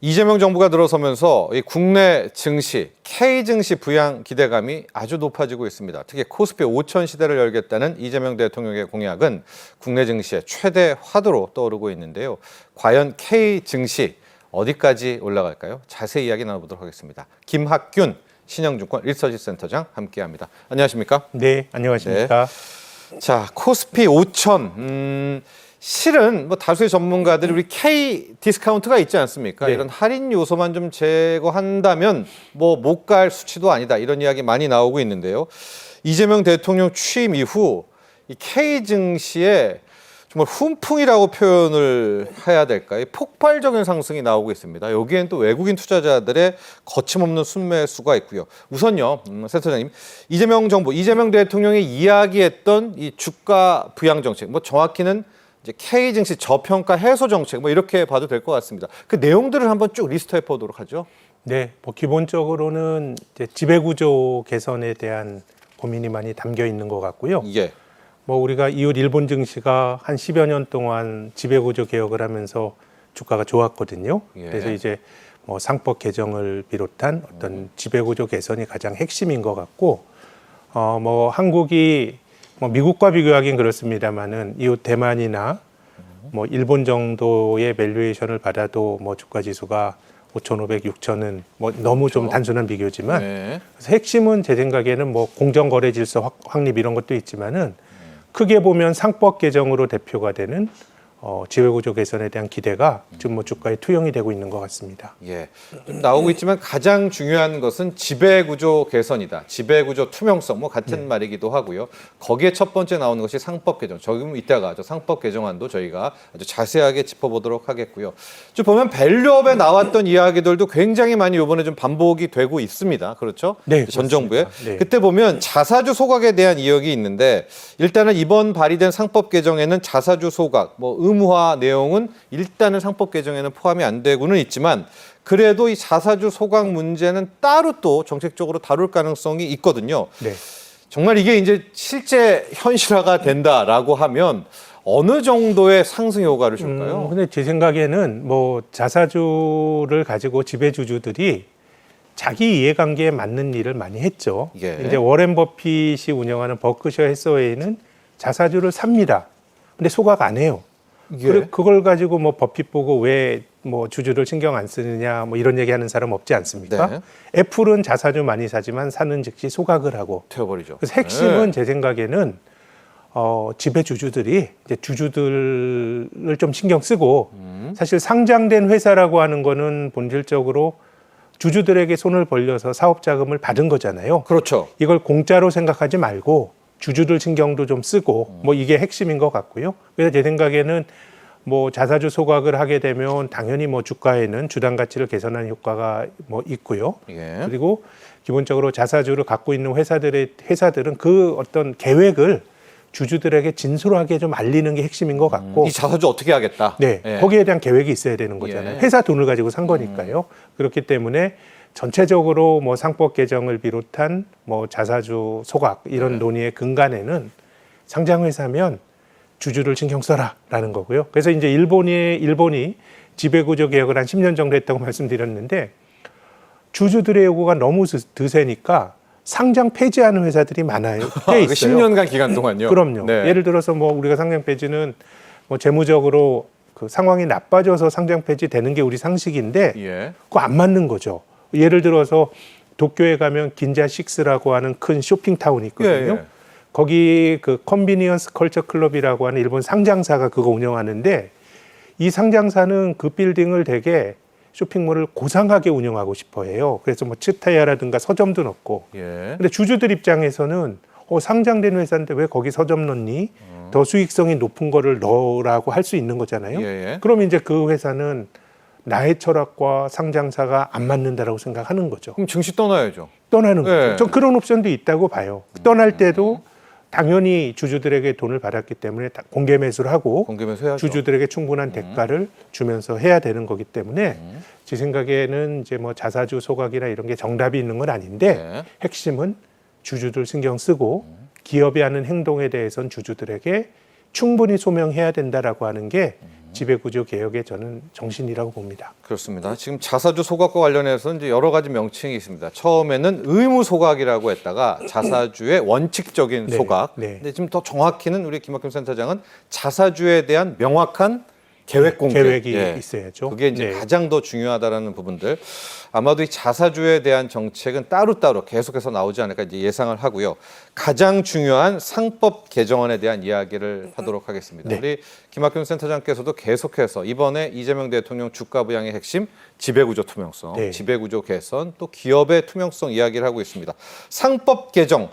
이재명 정부가 들어서면서 이 국내 증시, K증시 부양 기대감이 아주 높아지고 있습니다. 특히 코스피 5천 시대를 열겠다는 이재명 대통령의 공약은 국내 증시의 최대 화두로 떠오르고 있는데요. 과연 K증시 어디까지 올라갈까요? 자세히 이야기 나눠보도록 하겠습니다. 김학균 신영증권 리서치센터장 함께합니다. 안녕하십니까? 네, 안녕하십니까? 네. 자, 코스피 5천. 실은 뭐 다수의 전문가들이 우리 K 디스카운트가 있지 않습니까? 네. 이런 할인 요소만 좀 제거한다면 뭐 못 갈 수치도 아니다. 이런 이야기 많이 나오고 있는데요. 이재명 대통령 취임 이후 이 K 증시에 정말 훈풍이라고 표현을 해야 될까요? 폭발적인 상승이 나오고 있습니다. 여기엔 또 외국인 투자자들의 거침없는 순매수가 있고요. 우선요, 센터장님, 이재명 정부, 이재명 대통령이 이야기했던 이 주가 부양 정책, 뭐 정확히는 이제 K 증시 저평가 해소 정책, 뭐 이렇게 봐도 될 것 같습니다. 그 내용들을 한번 쭉 리스트해 보도록 하죠. 네, 뭐 기본적으로는 이제 지배구조 개선에 대한 고민이 많이 담겨 있는 것 같고요. 예. 뭐 우리가 이웃 일본 증시가 한 10여 년 동안 지배구조 개혁을 하면서 주가가 좋았거든요. 예. 그래서 이제 뭐 상법 개정을 비롯한 어떤 지배구조 개선이 가장 핵심인 것 같고, 뭐 한국이 뭐 미국과 비교하긴 그렇습니다만은 이웃 대만이나 뭐 일본 정도의 밸류에이션을 받아도 뭐 주가 지수가 5,500, 6,000은 뭐 너무 좀 단순한 비교지만, 네. 그래서 핵심은 제 생각에는 뭐 공정거래 질서 확립 이런 것도 있지만은 크게 보면 상법 개정으로 대표가 되는 지배구조 개선에 대한 기대가 지금 뭐 주가에 투영이 되고 있는 것 같습니다. 예, 좀 나오고 있지만 가장 중요한 것은 지배구조 개선이다. 지배구조 투명성, 뭐 같은 말이기도 하고요. 거기에 첫 번째 나오는 것이 상법 개정. 조금 이따가 저 상법 개정안도 저희가 아주 자세하게 짚어보도록 하겠고요. 좀 보면 밸류업에 나왔던 이야기들도 굉장히 많이 이번에 좀 반복이 되고 있습니다. 그렇죠? 네, 전 정부에. 네. 그때 보면 자사주 소각에 대한 이야기 있는데 일단은 이번 발의된 상법 개정에는 자사주 소각, 뭐 의무화 내용은 일단은 상법 개정에는 포함이 안 되고는 있지만 그래도 이 자사주 소각 문제는 따로 또 정책적으로 다룰 가능성이 있거든요. 네. 정말 이게 이제 실제 현실화가 된다라고 하면 어느 정도의 상승 효과를 줄까요? 근데 제 생각에는 뭐 자사주를 가지고 지배주주들이 자기 이해관계에 맞는 일을 많이 했죠. 예. 이제 워렌 버핏이 운영하는 버크셔 해서웨이는 자사주를 삽니다. 근데 소각 안 해요. 예. 그걸 가지고 뭐 버핏 보고 왜 뭐 주주를 신경 안 쓰느냐 뭐 이런 얘기하는 사람 없지 않습니까? 네. 애플은 자사주 많이 사지만 사는 즉시 소각을 하고. 태워버리죠. 그래서 핵심은 네. 제 생각에는 지배주주들이 이제 주주들을 좀 신경 쓰고 사실 상장된 회사라고 하는 거는 본질적으로 주주들에게 손을 벌려서 사업 자금을 받은 거잖아요. 그렇죠. 이걸 공짜로 생각하지 말고 주주들 신경도 좀 쓰고 뭐 이게 핵심인 것 같고요. 그래서 제 생각에는 뭐 자사주 소각을 하게 되면 당연히 뭐 주가에는 주당 가치를 개선하는 효과가 뭐 있고요. 예. 그리고 기본적으로 자사주를 갖고 있는 회사들은 그 어떤 계획을 주주들에게 진솔하게 좀 알리는 게 핵심인 것 같고, 이 자사주 어떻게 하겠다. 네, 예. 거기에 대한 계획이 있어야 되는 거잖아요. 예. 회사 돈을 가지고 산 거니까요. 그렇기 때문에 전체적으로 뭐 상법 개정을 비롯한 뭐 자사주 소각 이런 논의의 근간에는 상장 회사면 주주를 신경 써라라는 거고요. 그래서 이제 일본이 지배구조 개혁을 한 10년 정도 했다고 말씀드렸는데 주주들의 요구가 너무 드세니까 상장 폐지하는 회사들이 많아요. 꽤 있어요. 10년간 기간 동안요. 그럼요. 네. 예를 들어서 뭐 우리가 상장 폐지는 뭐 재무적으로 그 상황이 나빠져서 상장 폐지되는 게 우리 상식인데 예. 그거 안 맞는 거죠. 예를 들어서 도쿄에 가면 긴자식스라고 하는 큰 쇼핑타운이 있거든요. 예. 거기 그 컨비니언스 컬처 클럽이라고 하는 일본 상장사가 그거 운영하는데 이 상장사는 그 빌딩을 되게 쇼핑몰을 고상하게 운영하고 싶어 해요. 그래서 뭐 츠타야라든가 서점도 넣고. 예. 근데 주주들 입장에서는 상장된 회사인데 왜 거기 서점 넣니? 더 수익성이 높은 거를 넣으라고 할 수 있는 거잖아요. 예. 그럼 이제 그 회사는 나의 철학과 상장사가 안 맞는다라고 생각하는 거죠. 그럼 증시 떠나야죠. 떠나는 예. 거죠. 전 그런 옵션도 있다고 봐요. 떠날 때도 당연히 주주들에게 돈을 받았기 때문에 공개 매수를 하고 공개면서 해야죠. 주주들에게 충분한 대가를 주면서 해야 되는 거기 때문에 제 생각에는 이제 뭐 자사주 소각이나 이런 게 정답이 있는 건 아닌데 네. 핵심은 주주들 신경 쓰고 기업이 하는 행동에 대해서는 주주들에게 충분히 소명해야 된다라고 하는 게 지배구조 개혁의 저는 정신이라고 봅니다. 그렇습니다. 지금 자사주 소각과 관련해서 이제 여러 가지 명칭이 있습니다. 처음에는 의무 소각이라고 했다가 자사주의 원칙적인 네, 소각. 네. 근데 지금 더 정확히는 우리 김학겸 센터장은 자사주에 대한 명확한 계획 공개. 계획이 예. 있어야죠. 그게 이제 네. 가장 더 중요하다라는 부분들. 아마도 이 자사주에 대한 정책은 따로따로 계속해서 나오지 않을까 이제 예상을 하고요. 가장 중요한 상법 개정안에 대한 이야기를 하도록 하겠습니다. 네. 우리 김학균 센터장께서도 계속해서 이번에 이재명 대통령 주가 부양의 핵심 지배구조 투명성, 네. 지배구조 개선, 또 기업의 투명성 이야기를 하고 있습니다. 상법 개정.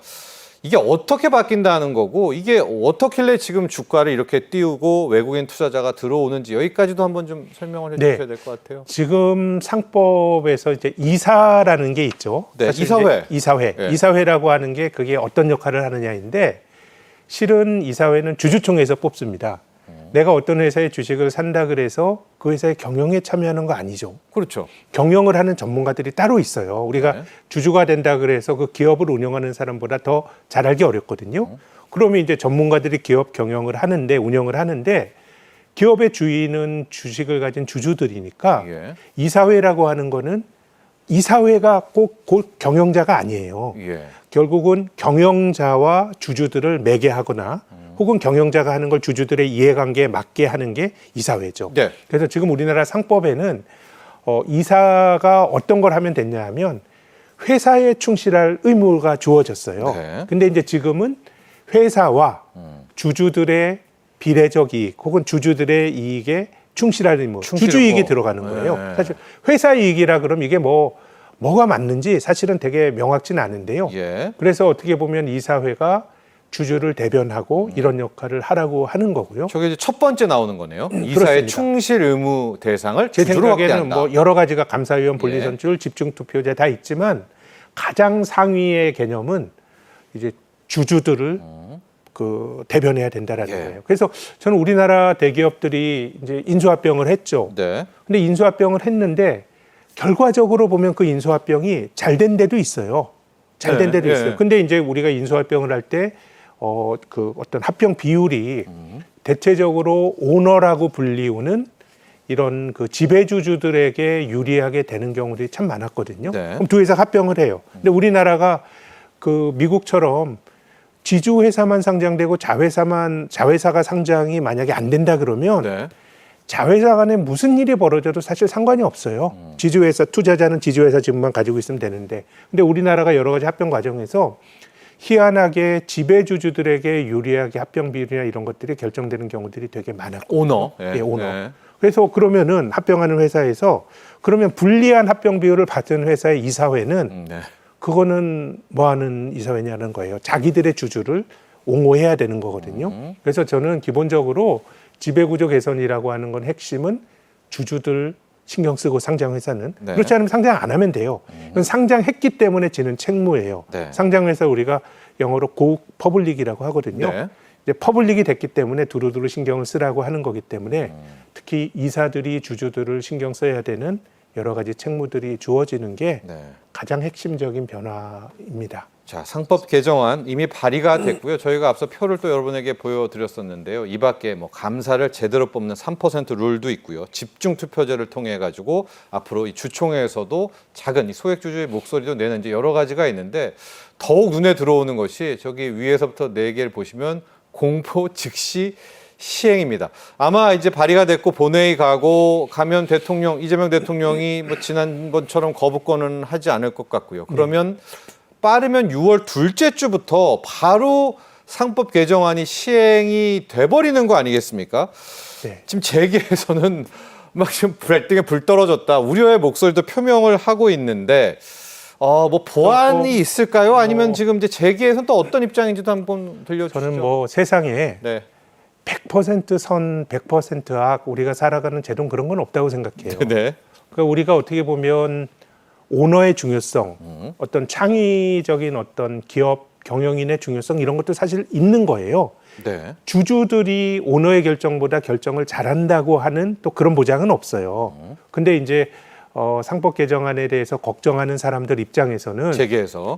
이게 어떻게 바뀐다는 거고 이게 어떻길래 지금 주가를 이렇게 띄우고 외국인 투자자가 들어오는지 여기까지도 한번 좀 설명을 해주셔야 네. 될 것 같아요. 지금 상법에서 이제 이사라는 게 있죠. 네, 사실 이사회. 이제 이사회. 네. 이사회라고 하는 게 그게 어떤 역할을 하느냐인데 실은 이사회는 주주총회에서 뽑습니다. 내가 어떤 회사의 주식을 산다 그래서 그 회사의 경영에 참여하는 거 아니죠. 그렇죠. 경영을 하는 전문가들이 따로 있어요. 우리가 네. 주주가 된다 그래서 그 기업을 운영하는 사람보다 더 잘알기 어렵거든요. 그러면 이제 전문가들이 기업 경영을 하는데 운영을 하는데 기업의 주인은 주식을 가진 주주들이니까 예. 이사회라고 하는 거는 이사회가 꼭 경영자가 아니에요. 예. 결국은 경영자와 주주들을 매개하거나 혹은 경영자가 하는 걸 주주들의 이해관계에 맞게 하는 게 이사회죠. 네. 그래서 지금 우리나라 상법에는 이사가 어떤 걸 하면 됐냐 하면 회사에 충실할 의무가 주어졌어요. 네. 근데 이제 지금은 회사와 주주들의 비례적 이익 혹은 주주들의 이익에 충실할 의무, 충실하고. 주주이익이 들어가는 거예요. 네. 사실 회사 이익이라 그러면 이게 뭐가 맞는지 사실은 되게 명확지는 않은데요. 예. 그래서 어떻게 보면 이사회가 주주를 대변하고 이런 역할을 하라고 하는 거고요. 저게 이제 첫 번째 나오는 거네요. 이사의 그렇습니다. 충실 의무 대상을 제 주주로 생각에는 확대한다. 뭐 여러 가지가 감사위원, 예. 분리선출, 집중투표제 다 있지만 가장 상위의 개념은 이제 주주들을 그 대변해야 된다라는 예. 거예요. 그래서 저는 우리나라 대기업들이 이제 인수합병을 했죠. 네. 근데 인수합병을 했는데 결과적으로 보면 그 인수합병이 잘 된 데도 있어요. 잘 된 네, 데도 예. 있어요. 근데 이제 우리가 인수합병을 할 때 그 어떤 합병 비율이 대체적으로 오너라고 불리우는 이런 그 지배주주들에게 유리하게 되는 경우들이 참 많았거든요. 네. 그럼 두 회사 합병을 해요. 근데 우리나라가 그 미국처럼 지주회사만 상장되고 자회사가 상장이 만약에 안 된다 그러면 네. 자회사 간에 무슨 일이 벌어져도 사실 상관이 없어요. 지주회사, 투자자는 지주회사 지분만 가지고 있으면 되는데. 근데 우리나라가 여러 가지 합병 과정에서 희한하게 지배주주들에게 유리하게 합병 비율이나 이런 것들이 결정되는 경우들이 되게 많았고. 오너. 예, 오너. 예. 그래서 그러면은 합병하는 회사에서 그러면 불리한 합병 비율을 받은 회사의 이사회는 네. 그거는 뭐 하는 이사회냐는 거예요. 자기들의 주주를 옹호해야 되는 거거든요. 그래서 저는 기본적으로 지배구조 개선이라고 하는 건 핵심은 주주들 신경 쓰고 상장회사는 네. 그렇지 않으면 상장 안 하면 돼요. 그건 상장했기 때문에 지는 책무예요. 네. 상장회사 우리가 영어로 고 퍼블릭이라고 하거든요. 네. 이제 퍼블릭이 됐기 때문에 두루두루 신경을 쓰라고 하는 거기 때문에 특히 이사들이 주주들을 신경 써야 되는 여러 가지 책무들이 주어지는 게 네. 가장 핵심적인 변화입니다. 자, 상법 개정안 이미 발의가 됐고요. 저희가 앞서 표를 또 여러분에게 보여드렸었는데요. 이 밖에 뭐 감사를 제대로 뽑는 3% 룰도 있고요. 집중 투표제를 통해 가지고 앞으로 이 주총회에서도 작은 이 소액 주주의 목소리도 내는 이제 여러 가지가 있는데 더욱 눈에 들어오는 것이 저기 위에서부터 4개를 보시면 공포 즉시 시행입니다. 아마 이제 발의가 됐고 본회의 가면 이재명 대통령이 뭐 지난번처럼 거부권은 하지 않을 것 같고요. 그러면 빠르면 6월 둘째 주부터 바로 상법 개정안이 시행이 돼버리는 거 아니겠습니까? 네. 지금 재계에서는 막 지금 발등에 불 떨어졌다. 우려의 목소리도 표명을 하고 있는데 뭐 보완이 있을까요? 아니면 지금 이제 재계에서는 또 어떤 입장인지도 한번 들려주시죠. 저는 뭐 세상에 네. 100% 선, 100% 악, 우리가 살아가는 제도는 그런 건 없다고 생각해요. 네. 그러니까 우리가 어떻게 보면 오너의 중요성, 어떤 창의적인 어떤 기업 경영인의 중요성 이런 것도 사실 있는 거예요. 네. 주주들이 오너의 결정보다 결정을 잘한다고 하는 또 그런 보장은 없어요. 근데 이제 상법 개정안에 대해서 걱정하는 사람들 입장에서는 재계에서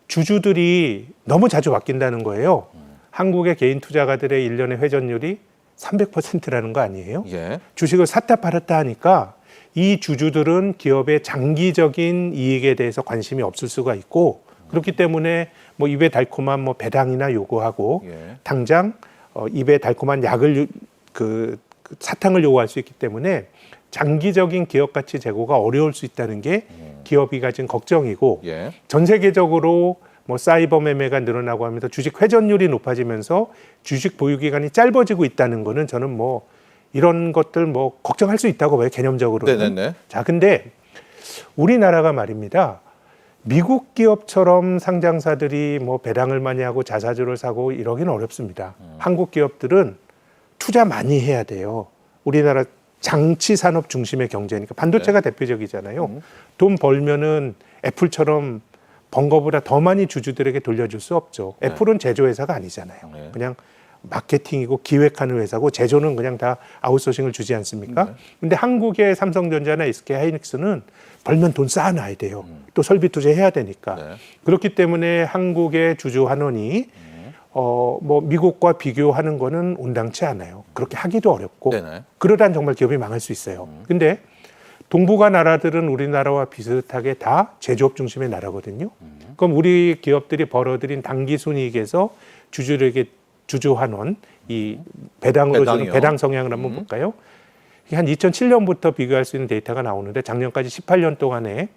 주주들이 너무 자주 바뀐다는 거예요. 한국의 개인 투자가들의 1년의 회전율이 300%라는 거 아니에요? 예. 주식을 샀다 팔았다 하니까 이 주주들은 기업의 장기적인 이익에 대해서 관심이 없을 수가 있고 그렇기 때문에 뭐 입에 달콤한 뭐 배당이나 요구하고 예. 당장 입에 달콤한 약을 그 사탕을 요구할 수 있기 때문에 장기적인 기업 가치 제고가 어려울 수 있다는 게 기업이 가진 걱정이고 예. 전 세계적으로 뭐 사이버 매매가 늘어나고 하면서 주식 회전율이 높아지면서 주식 보유 기간이 짧아지고 있다는 거는 저는 뭐 이런 것들 뭐 걱정할 수 있다고 봐요, 개념적으로는. 네네네. 자, 근데 우리나라가 말입니다. 미국 기업처럼 상장사들이 뭐 배당을 많이 하고 자사주를 사고 이러기는 어렵습니다. 한국 기업들은 투자 많이 해야 돼요. 우리나라 장치 산업 중심의 경제니까 반도체가 대표적이잖아요. 돈 벌면은 애플처럼 번 거보다 더 많이 주주들에게 돌려줄 수 없죠. 애플은 제조회사가 아니잖아요. 네. 그냥 마케팅이고 기획하는 회사고 제조는 그냥 다 아웃소싱을 주지 않습니까? 근데 한국의 삼성전자나 SK 하이닉스는 벌면 돈 쌓아놔야 돼요. 또 설비 투자해야 되니까. 네. 그렇기 때문에 한국의 주주 환원이 뭐 미국과 비교하는 거는 온당치 않아요. 그렇게 하기도 어렵고 네네. 그러단 정말 기업이 망할 수 있어요. 근데 동북아 나라들은 우리나라와 비슷하게 다 제조업 중심의 나라거든요. 그럼 우리 기업들이 벌어들인 당기 순이익에서 주주들에게 주주 환원, 이 배당으로 주는 배당이요. 배당 성향을 한번 볼까요? 이게 한 2007년부터 비교할 수 있는 데이터가 나오는데 작년까지 18년 동안에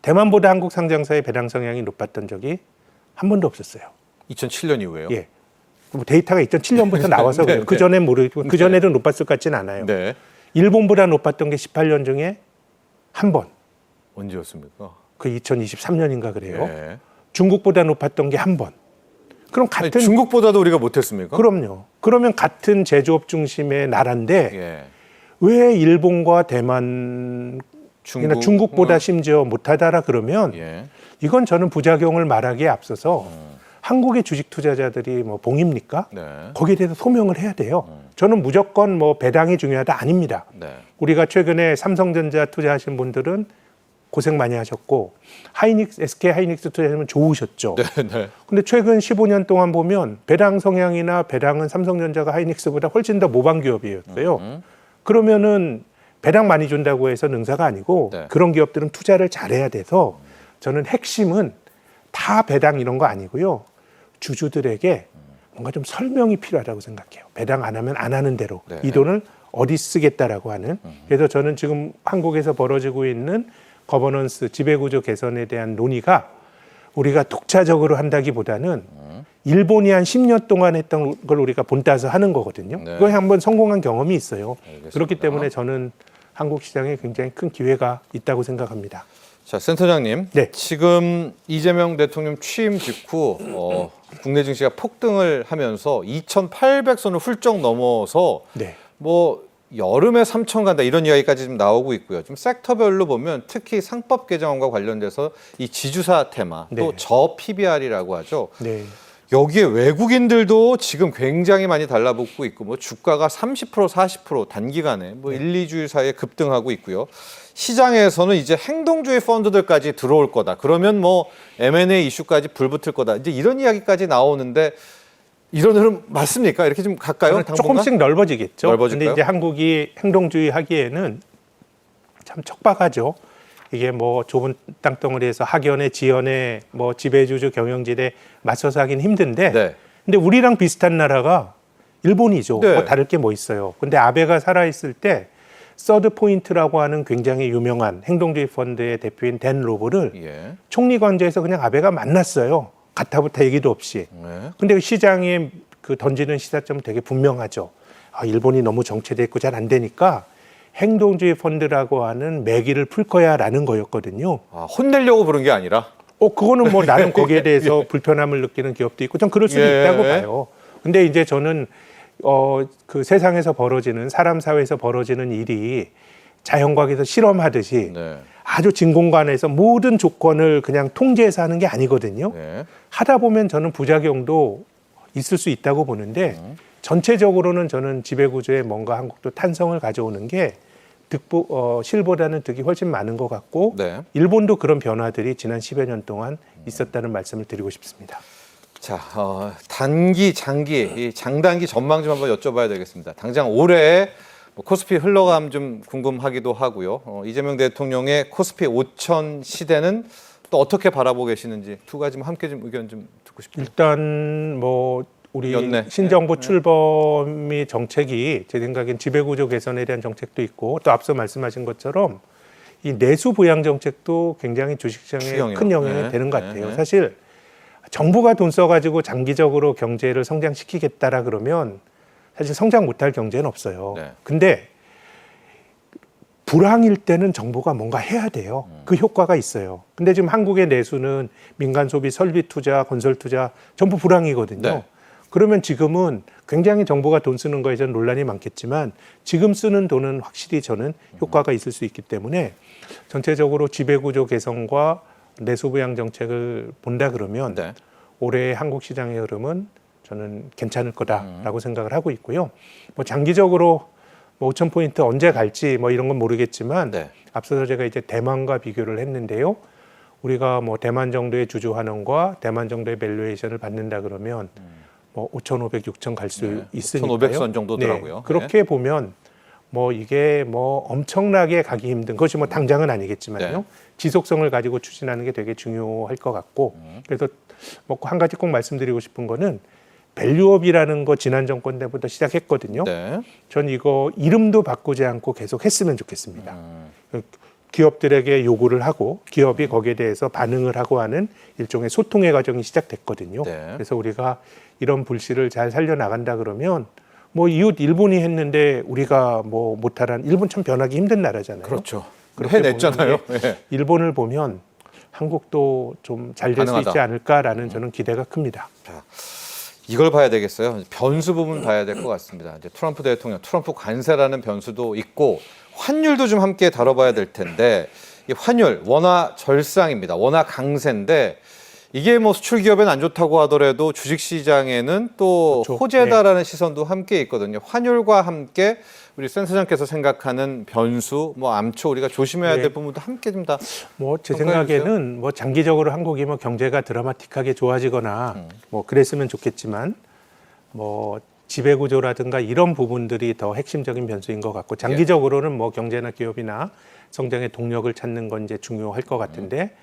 대만보다 한국 상장사의 배당 성향이 높았던 적이 한 번도 없었어요. 2007년 이후에요. 예. 뭐 데이터가 2007년부터 나와서 그래요. 네, 그 전엔 모르고 그 전에도 높았을 것 같지는 않아요. 네. 일본보다 높았던 게 18년 중에 한 번. 언제였습니까? 그 2023년인가 그래요. 예. 중국보다 높았던 게 한 번. 그럼 아니, 같은 중국보다도 우리가 못했습니까? 그럼요. 그러면 같은 제조업 중심의 나라인데 예. 왜 일본과 대만이나 중국보다 심지어 못하다라 그러면 예. 이건 저는 부작용을 말하기에 앞서서 한국의 주식 투자자들이 뭐 봉입니까? 네. 거기에 대해서 소명을 해야 돼요. 저는 무조건 뭐 배당이 중요하다 아닙니다. 네. 우리가 최근에 삼성전자 투자하신 분들은 고생 많이 하셨고 하이닉스, SK 하이닉스 투자하시면 좋으셨죠. 네. 네. 근데 최근 15년 동안 보면 배당 성향이나 배당은 삼성전자가 하이닉스보다 훨씬 더 모방 기업이었어요. 그러면은 배당 많이 준다고 해서 능사가 아니고 네. 그런 기업들은 투자를 잘해야 돼서 저는 핵심은 다 배당 이런 거 아니고요. 주주들에게 뭔가 좀 설명이 필요하다고 생각해요. 배당 안 하면 안 하는 대로 네. 이 돈을 어디 쓰겠다라고 하는. 그래서 저는 지금 한국에서 벌어지고 있는 거버넌스 지배구조 개선에 대한 논의가 우리가 독자적으로 한다기보다는 일본이 한 10년 동안 했던 걸 우리가 본따서 하는 거거든요. 네. 그거에 한번 성공한 경험이 있어요. 알겠습니다. 그렇기 때문에 저는 한국 시장에 굉장히 큰 기회가 있다고 생각합니다. 자, 센터장님. 네. 지금 이재명 대통령 취임 직후 국내 증시가 폭등을 하면서 2,800선을 훌쩍 넘어서 네. 뭐 여름에 3천 간다 이런 이야기까지 좀 나오고 있고요. 좀 섹터별로 보면 특히 상법 개정안과 관련돼서 이 지주사 테마 네. 또 저 PBR이라고 하죠. 네. 여기에 외국인들도 지금 굉장히 많이 달라붙고 있고 뭐 주가가 30% 40% 단기간에 뭐 1, 2주일 사이에 급등하고 있고요. 시장에서는 이제 행동주의 펀드들까지 들어올 거다. 그러면 뭐 M&A 이슈까지 불붙을 거다. 이제 이런 이야기까지 나오는데 이런 흐름 맞습니까? 이렇게 좀 갈까요? 당분간? 조금씩 넓어지겠죠. 넓어질까요? 근데 이제 한국이 행동주의 하기에는 참 척박하죠. 이게 뭐 좁은 땅덩어리에서 학연의 지연의 뭐 지배주주 경영진에 맞서서 하긴 힘든데 네. 근데 우리랑 비슷한 나라가 일본이죠. 네. 뭐 다를 게 뭐 있어요. 근데 아베가 살아있을 때 서드 포인트라고 하는 굉장히 유명한 행동주의 펀드의 대표인 댄 로브를 예. 총리 관저에서 그냥 아베가 만났어요. 가타부타 얘기도 없이. 네. 근데 그 시장에 그 던지는 시사점은 되게 분명하죠. 아, 일본이 너무 정체돼 있고 잘 안 되니까 행동주의 펀드라고 하는 매기를 풀 거야라는 거였거든요. 아, 혼내려고 부른 게 아니라. 그거는 뭐 나는 거기에 대해서 불편함을 느끼는 기업도 있고 좀 그럴 수도 예. 있다고 봐요. 근데 이제 저는 그 세상에서 벌어지는 사람 사회에서 벌어지는 일이 자연과학에서 실험하듯이 네. 아주 진공관에서 모든 조건을 그냥 통제해서 하는 게 아니거든요. 네. 하다 보면 저는 부작용도 있을 수 있다고 보는데 전체적으로는 저는 지배구조에 뭔가 한국도 탄성을 가져오는 게 실보다는 득이 훨씬 많은 것 같고 네. 일본도 그런 변화들이 지난 10여 년 동안 있었다는 말씀을 드리고 싶습니다. 자, 단기, 장기, 이 장단기 전망 좀 한번 여쭤봐야 되겠습니다. 당장 올해 뭐 코스피 흘러감 좀 궁금하기도 하고요. 이재명 대통령의 코스피 5천 시대는 또 어떻게 바라보고 계시는지 두 가지만 함께 좀 의견 좀 듣고 싶습니다. 일단 뭐 우리 연내. 신정부 출범이 정책이 제 생각엔 지배구조 개선에 대한 정책도 있고 또 앞서 말씀하신 것처럼 이 내수 부양 정책도 굉장히 주식시장에 추경이요. 큰 영향이 네. 되는 것 같아요. 네. 사실 정부가 돈 써가지고 장기적으로 경제를 성장시키겠다라 그러면 사실 성장 못할 경제는 없어요. 네. 근데 불황일 때는 정부가 뭔가 해야 돼요. 그 효과가 있어요. 근데 지금 한국의 내수는 민간 소비, 설비 투자, 건설 투자 전부 불황이거든요. 네. 그러면 지금은 굉장히 정부가 돈 쓰는 거에 대한 논란이 많겠지만 지금 쓰는 돈은 확실히 저는 효과가 있을 수 있기 때문에 전체적으로 지배구조 개선과 내수 부양 정책을 본다 그러면 네. 올해 한국 시장의 흐름은 저는 괜찮을 거다라고 생각을 하고 있고요. 뭐 장기적으로 뭐 5,000포인트 언제 갈지 뭐 이런 건 모르겠지만 네. 앞서서 제가 이제 대만과 비교를 했는데요. 우리가 뭐 대만 정도의 주주 환원과 대만 정도의 밸류에이션을 받는다 그러면 뭐 5,500, 6,000 갈 수 네. 있으니까요. 1,500선 정도더라고요. 네. 그렇게 보면 뭐 이게 뭐 엄청나게 가기 힘든 것이 뭐 당장은 아니겠지만요. 네. 지속성을 가지고 추진하는 게 되게 중요할 것 같고 그래서 뭐 한 가지 꼭 말씀드리고 싶은 거는 밸류업이라는 거 지난 정권 때부터 시작했거든요. 네. 전 이거 이름도 바꾸지 않고 계속 했으면 좋겠습니다. 기업들에게 요구를 하고 기업이 거기에 대해서 반응을 하고 하는 일종의 소통의 과정이 시작됐거든요. 네. 그래서 우리가 이런 불씨를 잘 살려나간다 그러면 뭐 이웃 일본이 했는데 우리가 뭐 못하란 일본 참 변하기 힘든 나라잖아요. 그렇죠. 그렇게 해냈잖아요. 보는 예. 일본을 보면 한국도 좀 잘 될 수 가능하다. 있지 않을까라는 저는 기대가 큽니다. 자, 이걸 봐야 되겠어요. 변수 부분 봐야 될 것 같습니다. 이제 트럼프 대통령, 트럼프 관세라는 변수도 있고 환율도 좀 함께 다뤄봐야 될 텐데 이 환율 원화 절상입니다. 원화 강세인데 이게 뭐 수출 기업엔 안 좋다고 하더라도 주식 시장에는 또 그렇죠. 호재다라는 시선도 함께 있거든요. 환율과 함께 우리 센터장께서 생각하는 변수, 뭐 암초 우리가 조심해야 네. 될 부분도 함께 좀 다 뭐 제 평가해 생각에는 뭐 장기적으로 한국이 뭐 경제가 드라마틱하게 좋아지거나 뭐 그랬으면 좋겠지만 뭐 지배 구조라든가 이런 부분들이 더 핵심적인 변수인 것 같고 장기적으로는 뭐 경제나 기업이나 성장의 동력을 찾는 건 이제 중요할 것 같은데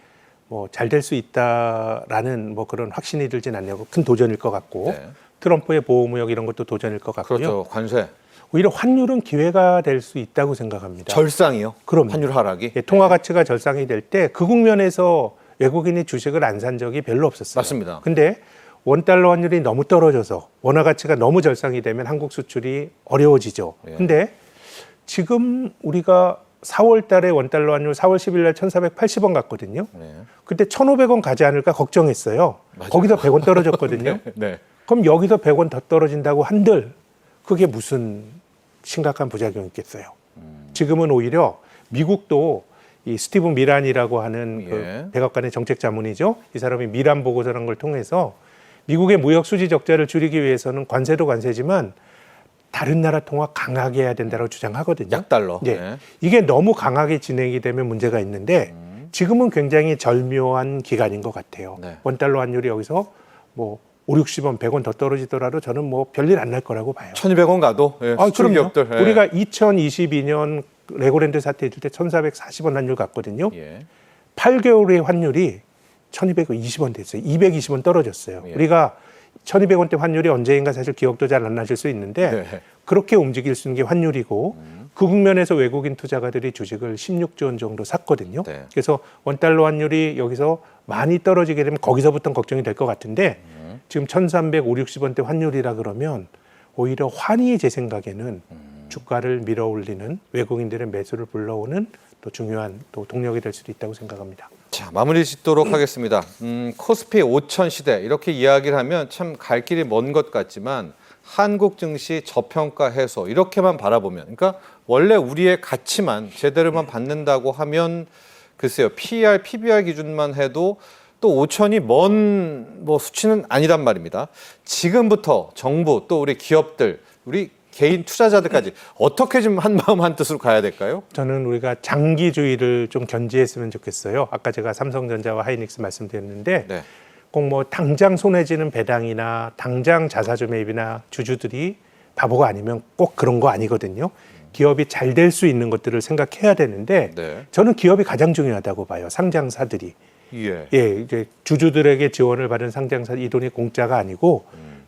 뭐 잘 될 수 있다라는 뭐 그런 확신이 들진 않냐고 큰 도전일 것 같고 네. 트럼프의 보호무역 이런 것도 도전일 것 같고요. 그렇죠. 관세 오히려 환율은 기회가 될 수 있다고 생각합니다. 절상이요. 그럼요. 환율 하락이. 예, 통화 가치가 절상이 될 때 그 국면에서 외국인이 주식을 안 산 적이 별로 없었어요. 맞습니다. 근데 원달러 환율이 너무 떨어져서 원화 가치가 너무 절상이 되면 한국 수출이 어려워지죠. 예. 근데 지금 우리가 4월 달에 원달러 환율 4월 10일 날 1,480원 갔거든요. 네. 그때 1,500원 가지 않을까 걱정했어요. 맞아요. 거기서 100원 떨어졌거든요. 네. 그럼 여기서 100원 더 떨어진다고 한들 그게 무슨 심각한 부작용이 있겠어요. 지금은 오히려 미국도 이 스티븐 미란이라고 하는 예. 그 백악관의 정책 자문이죠. 이 사람이 미란 보고서라는 걸 통해서 미국의 무역 수지 적자를 줄이기 위해서는 관세도 관세지만 다른 나라 통화 강하게 해야 된다고 주장하거든요. 약달러. 예. 네. 이게 너무 강하게 진행이 되면 문제가 있는데 지금은 굉장히 절묘한 기간인 것 같아요. 네. 원달러 환율이 여기서 뭐 5, 60원, 100원 더 떨어지더라도 저는 뭐 별일 안 날 거라고 봐요. 1,200원 가도 예, 수출 그럼요. 기업들. 예. 우리가 2022년 레고랜드 사태 있을 때 1,440원 환율 갔거든요. 예. 8개월의 환율이 1,220원 됐어요. 220원 떨어졌어요. 예. 우리가 1,200원대 환율이 언제인가 사실 기억도 잘 안 나실 수 있는데 네. 그렇게 움직일 수 있는 게 환율이고 그 국면에서 외국인 투자가들이 주식을 16조 원 정도 샀거든요. 네. 그래서 원달러 환율이 여기서 많이 떨어지게 되면 거기서부터 걱정이 될 것 같은데 지금 1,350원대 환율이라 그러면 오히려 환이 제 생각에는 주가를 밀어올리는 외국인들의 매수를 불러오는 또 중요한 또 동력이 될 수도 있다고 생각합니다. 자, 마무리 짓도록 하겠습니다. 코스피 5천 시대 이렇게 이야기를 하면 참 갈 길이 먼 것 같지만 한국 증시 저평가 해소 이렇게만 바라보면 그러니까 원래 우리의 가치만 제대로만 받는다고 하면 글쎄요. PER, PBR 기준만 해도 또 5천이 먼 뭐 수치는 아니란 말입니다. 지금부터 정부 또 우리 기업들, 우리 개인 투자자들까지 어떻게 좀 한 마음 한 뜻으로 가야 될까요? 저는 우리가 장기주의를 좀 견지했으면 좋겠어요. 아까 제가 삼성전자와 하이닉스 말씀드렸는데 네. 꼭 뭐 당장 손해 지는 배당이나 당장 자사주 매입이나 주주들이 바보가 아니면 꼭 그런 거 아니거든요. 기업이 잘 될 수 있는 것들을 생각해야 되는데 네. 저는 기업이 가장 중요하다고 봐요. 상장사들이. 예. 예, 이제 주주들에게 지원을 받은 상장사 이 돈이 공짜가 아니고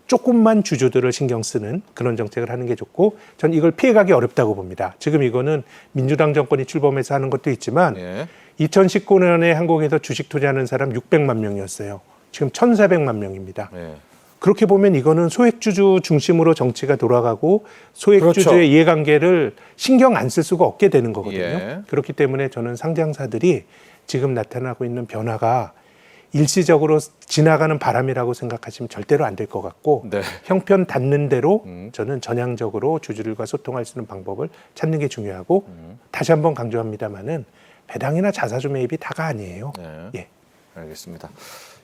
조금만 주주들을 신경 쓰는 그런 정책을 하는 게 좋고 전 이걸 피해가기 어렵다고 봅니다. 지금 이거는 민주당 정권이 출범해서 하는 것도 있지만 예. 2019년에 한국에서 주식 투자하는 사람 600만 명이었어요. 지금 1,400만 명입니다. 예. 그렇게 보면 이거는 소액주주 중심으로 정치가 돌아가고 소액주주의 그렇죠. 이해관계를 신경 안 쓸 수가 없게 되는 거거든요. 예. 그렇기 때문에 저는 상장사들이 지금 나타나고 있는 변화가 일시적으로 지나가는 바람이라고 생각하시면 절대로 안 될 것 같고 네. 형편 닿는 대로 저는 전향적으로 주주들과 소통할 수 있는 방법을 찾는 게 중요하고 다시 한번 강조합니다마는 배당이나 자사주 매입이 다가 아니에요. 네. 예. 알겠습니다.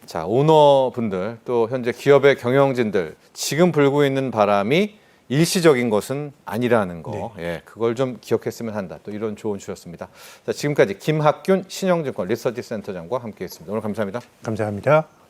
자, 오너분들 또 현재 기업의 경영진들 지금 불고 있는 바람이 일시적인 것은 아니라는 거, 예, 그걸 좀 기억했으면 한다. 또 이런 조언 주셨습니다. 자, 지금까지 김학균 신영증권 리서치 센터장과 함께했습니다. 오늘 감사합니다. 감사합니다.